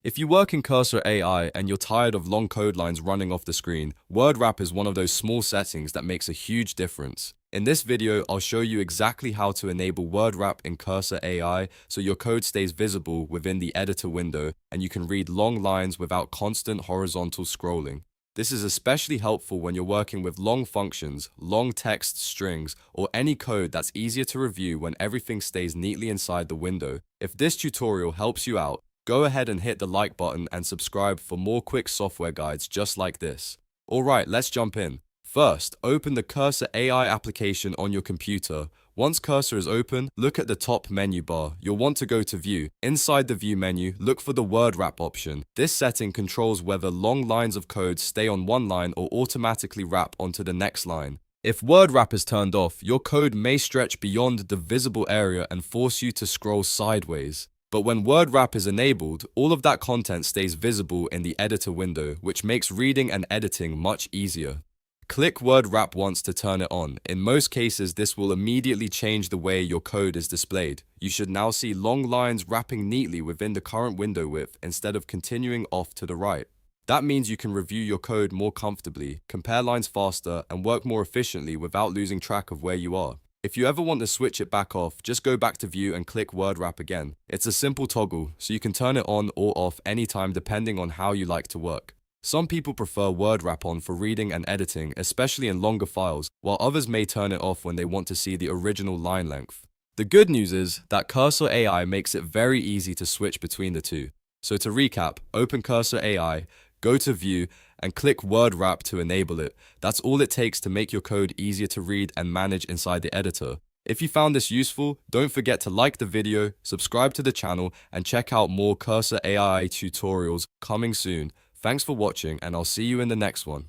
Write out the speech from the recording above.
If you work in Cursor AI and you're tired of long code lines running off the screen, word wrap is one of those small settings that makes a huge difference. In this video, I'll show you exactly how to enable word wrap in Cursor AI so your code stays visible within the editor window and you can read long lines without constant horizontal scrolling. This is especially helpful when you're working with long functions, long text strings, or any code that's easier to review when everything stays neatly inside the window. If this tutorial helps you out, go ahead and hit the like button and subscribe for more quick software guides just like this. Alright, let's jump in. First, open the Cursor AI application on your computer. Once Cursor is open, look at the top menu bar. You'll want to go to View. Inside the View menu, look for the Word Wrap option. This setting controls whether long lines of code stay on one line or automatically wrap onto the next line. If Word Wrap is turned off, your code may stretch beyond the visible area and force you to scroll sideways. But when Word Wrap is enabled, all of that content stays visible in the editor window, which makes reading and editing much easier. Click Word Wrap once to turn it on. In most cases, this will immediately change the way your code is displayed. You should now see long lines wrapping neatly within the current window width instead of continuing off to the right. That means you can review your code more comfortably, compare lines faster, and work more efficiently without losing track of where you are. If you ever want to switch it back off, just go back to View and click Word Wrap again. It's a simple toggle, so you can turn it on or off anytime depending on how you like to work. Some people prefer Word Wrap on for reading and editing, especially in longer files, while others may turn it off when they want to see the original line length. The good news is that Cursor AI makes it very easy to switch between the two. So to recap, open Cursor AI, go to View, and click Word Wrap to enable it. That's all it takes to make your code easier to read and manage inside the editor. If you found this useful, don't forget to like the video, subscribe to the channel, and check out more Cursor AI tutorials coming soon. Thanks for watching, and I'll see you in the next one.